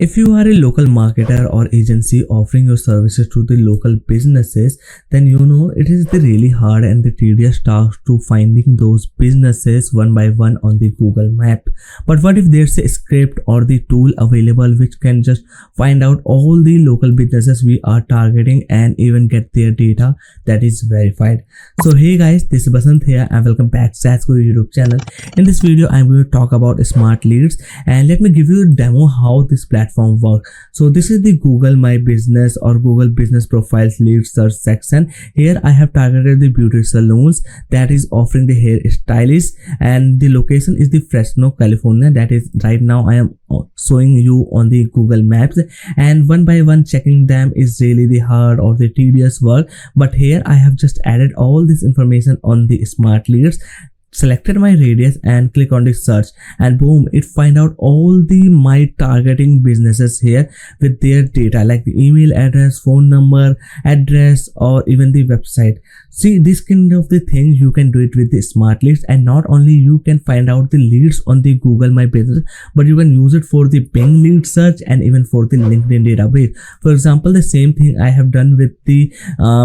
If you are a local marketer or agency offering your services to the local businesses, then you know it is the really hard and the tedious task to finding those businesses one by one on the Google map. But what if there's a script or the tool available which can just find out all the local businesses we are targeting and even get their data that is verified? So hey guys, this is Basant here and welcome back to SaaS Guru YouTube channel. In this video, I'm going to talk about smart leads and let me give you a demo how this platform works. So this is the Google My Business or Google Business Profiles lead search section. Here I have targeted the beauty salons that is offering the hair stylist, and the location is the Fresno, California. That is right now I am showing you on the Google Maps, and one by one checking them is really the hard or the tedious work. But here I have just added all this information on the smart leads, selected my radius and click on the search, and boom, it find out all the my targeting businesses here with their data like the email address, phone number, address, or even the website. See, this kind of the thing you can do it with the smart leads, and not only you can find out the leads on the Google My Business, but you can use it for the Bing lead search and even for the LinkedIn database. For example, the same thing I have done with the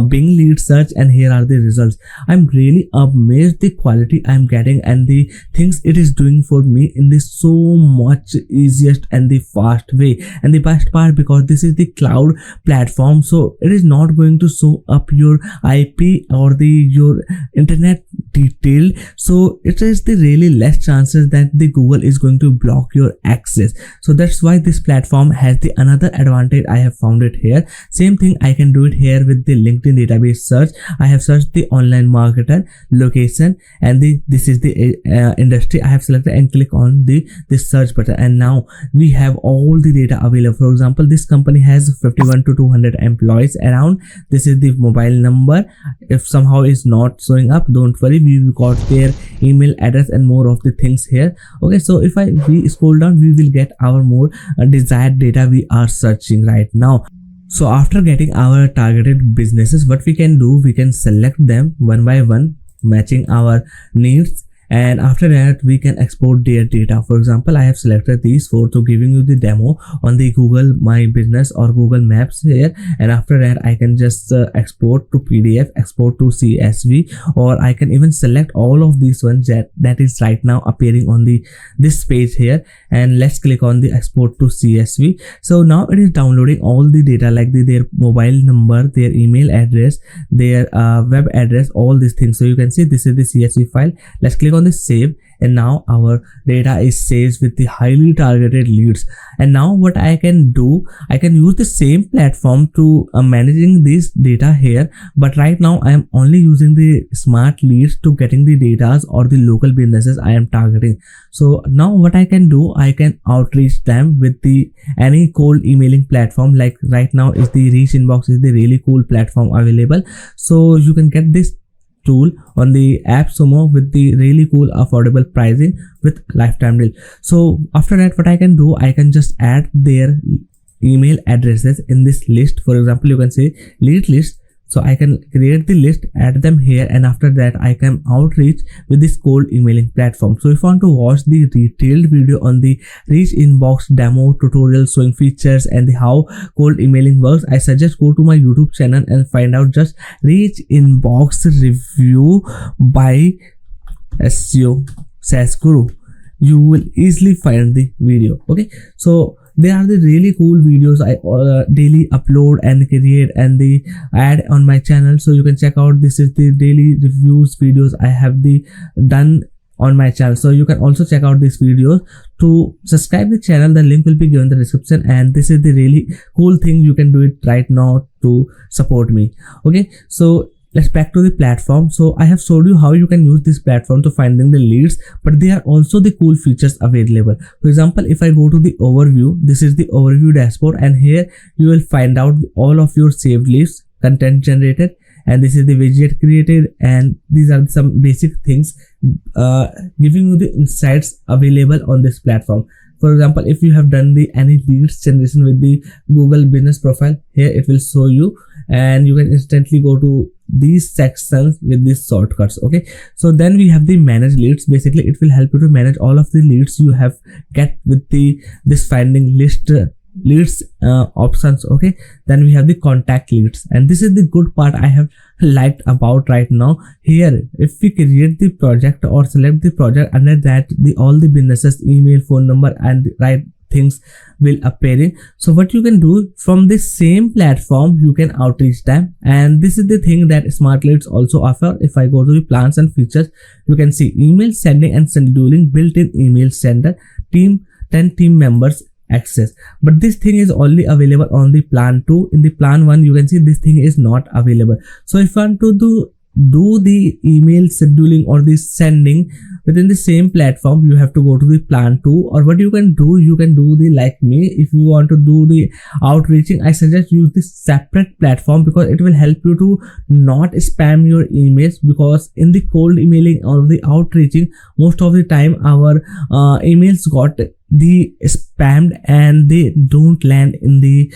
Bing lead search, and here are the results. I'm really amazed the quality I'm getting and the things it is doing for me in this so much easiest and the fast way. And the best part, because this is the cloud platform, so it is not going to show up your IP or your internet detail, so it is the really less chances that the Google is going to block your access. So that's why this platform has the another advantage I have found it here. Same thing I can do it here with the LinkedIn database search. I have searched the online marketer, location, and this is the industry. I have selected and click on this search button, and now we have all the data available. For example, this company has 51 to 200 employees around. This is the mobile number. If somehow is not showing up, don't worry, we got their email address and more of the things here. Okay, so if we scroll down, we will get our more desired data we are searching right now. So after getting our targeted businesses, what we can do, we can select them one by one, matching our needs, and after that we can export their data. For example, I have selected these four to giving you the demo on the Google My Business or Google Maps here, and after that I can just export to PDF, export to CSV, or I can even select all of these ones that is right now appearing on this page here, and let's click on the export to CSV. So now it is downloading all the data like their mobile number, their email address, their web address, all these things. So you can see this is the CSV file. Let's click on the save, and now our data is saved with the highly targeted leads. And now what I can do, I can use the same platform to managing this data here, but right now I am only using the smart leads to getting the data or the local businesses I am targeting. So now what I can do, I can outreach them with the any cold emailing platform. Like right now is the Reach Inbox is the really cool platform available, so you can get this tool on the AppSumo with the really cool affordable pricing with lifetime deal. So after that, what I can do, I can just add their email addresses in this list. For example, you can say lead list. So I can create the list, add them here, and after that I can outreach with this cold emailing platform. So if you want to watch the detailed video on the Reach Inbox demo tutorial showing features and how cold emailing works, I suggest go to my YouTube channel and find out just Reach Inbox review by SEO SaaS Guru. You will easily find the video. Okay, so they are the really cool videos I daily upload and create and they add on my channel, so you can check out. This is the daily reviews videos I have done on my channel, so you can also check out these videos. To subscribe the channel, the link will be given in the description, and this is the really cool thing you can do it right now to support me. Okay, so let's back to the platform. So I have showed you how you can use this platform to finding the leads, but there are also the cool features available. For example, if I go to the overview, this is the overview dashboard, and here you will find out all of your saved leads, content generated, and this is the widget created, and these are some basic things giving you the insights available on this platform. For example, if you have done any leads generation with the Google Business Profile, here it will show you, and you can instantly go to these sections with these shortcuts. Okay, so then we have the manage leads. Basically it will help you to manage all of the leads you have get with this finding list leads options. Okay, then we have the contact leads, and this is the good part I have liked about right now. Here, if we create the project or select the project, under that the all the businesses email, phone number, and the right things will appearing. So what you can do, from the same platform you can outreach them, and this is the thing that smart leads also offer. If I go to the plans and features, you can see email sending and scheduling, built-in email sender, team 10 team members access. But this thing is only available on the plan 2. In the plan 1, you can see this thing is not available. So if you want to do the email scheduling or the sending within the same platform, you have to go to the plan 2. Or what you can do the like me, if you want to do the outreaching, I suggest use this separate platform, because it will help you to not spam your emails. Because in the cold emailing or the outreaching, most of the time our emails got the spammed and they don't land in the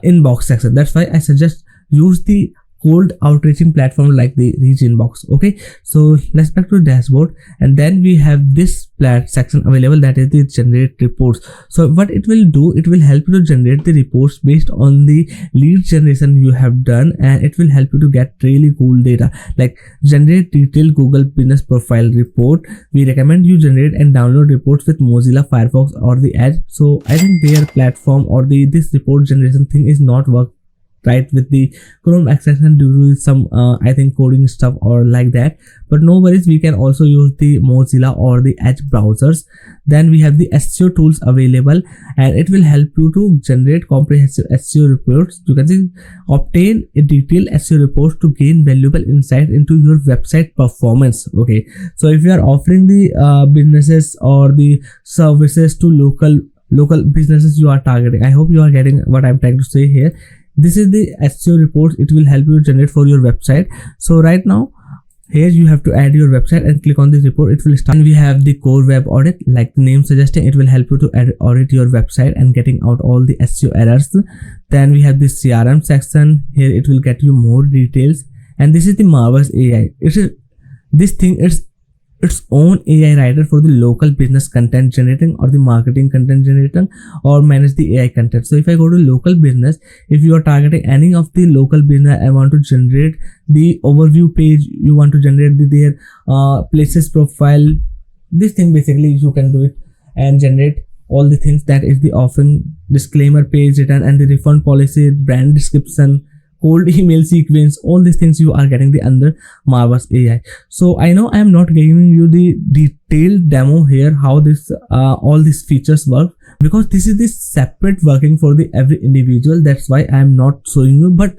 inbox section. That's why I suggest use the cold outreaching platform like the reach inbox. Okay, so let's back to dashboard, and then we have this section available, that is the generate reports. So what it will do, it will help you to generate the reports based on the lead generation you have done, and it will help you to get really cool data, like generate detailed Google business profile report. We recommend you generate and download reports with Mozilla Firefox or the Edge. So I think their platform or this report generation thing is not work right with the Chrome extension due to some I think coding stuff or like that. But no worries, we can also use the Mozilla or the Edge browsers. Then we have the SEO tools available, and it will help you to generate comprehensive SEO reports. You can see obtain a detailed SEO report to gain valuable insight into your website performance. Okay, so if you are offering the businesses or the services to local businesses you are targeting, I hope you are getting what I'm trying to say here. This is the SEO reports it will help you generate for your website. So right now here you have to add your website and click on this report. It will start. We have the core web audit, like the name suggesting, it will help you to audit your website and getting out all the SEO errors. Then we have the CRM section. Here it will get you more details, and this is the Marvelous AI. This thing is its own AI writer for the local business content generating or the marketing content generating or manage the AI content. So if I go to local business, if you are targeting any of the local business, I want to generate the overview page, you want to generate their places profile, this thing basically you can do it and generate all the things, that is the offering disclaimer page, return and the refund policy, brand description, cold email sequence, all these things you are getting the under Marvelous AI. So I know I am not giving you the detailed demo here how this all these features work, because this is the separate working for the every individual. That's why I am not showing you. But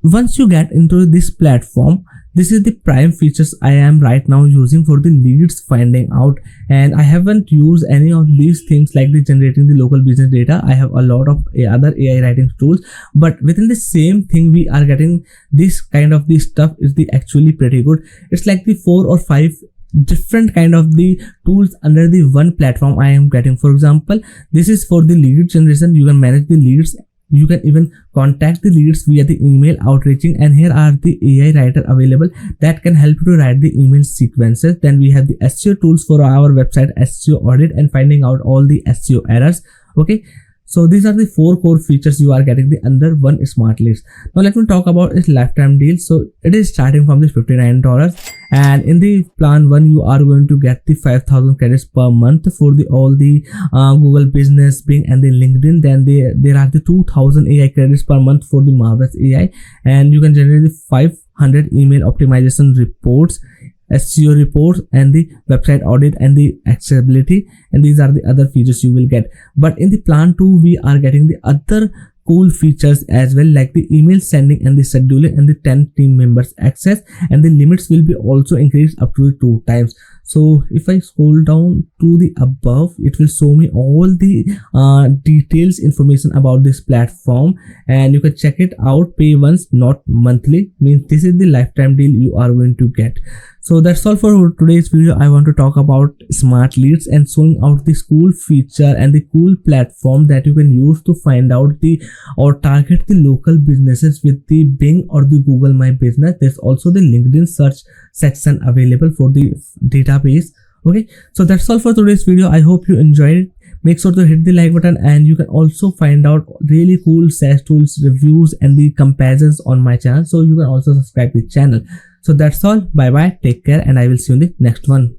once you get into this platform, this is the prime features I am right now using for the leads finding out, and I haven't used any of these things like the generating the local business data. I have a lot of other AI writing tools, but within the same thing we are getting this kind of this stuff is the actually pretty good. It's like the 4 or 5 different kind of the tools under the one platform I am getting. For example, this is for the lead generation. You can manage the leads. You can even contact the leads via the email outreaching, and here are the AI writer available that can help you to write the email sequences. Then we have the SEO tools for our website SEO audit and finding out all the SEO errors. Okay, so these are the 4 core features you are getting the under one smart leads. Now let me talk about its lifetime deal. So it is starting from this $59, and in the plan 1 you are going to get the 5,000 credits per month for the all the Google Business, Bing and the LinkedIn. Then there are the 2,000 AI credits per month for the Marvelous AI, and you can generate the 500 email optimization reports, SEO reports, and the website audit and the accessibility, and these are the other features you will get. But in the plan 2 we are getting the other cool features as well, like the email sending and the scheduling and the 10 team members access, and the limits will be also increased up to 2 times. So if I scroll down to the above, it will show me all the details information about this platform, and you can check it out. Pay once, not monthly, means this is the lifetime deal you are going to get. So that's all for today's video. I want to talk about smart leads and showing out this cool feature and the cool platform that you can use to find out the or target the local businesses with the Bing or the Google My Business. There's also the LinkedIn search section available for the database. Okay, so that's all for today's video. I hope you enjoyed it. Make sure to hit the like button, and you can also find out really cool SaaS tools reviews and the comparisons on my channel, so you can also subscribe to the channel. So that's all. Bye bye, take care, and I will see you in the next one.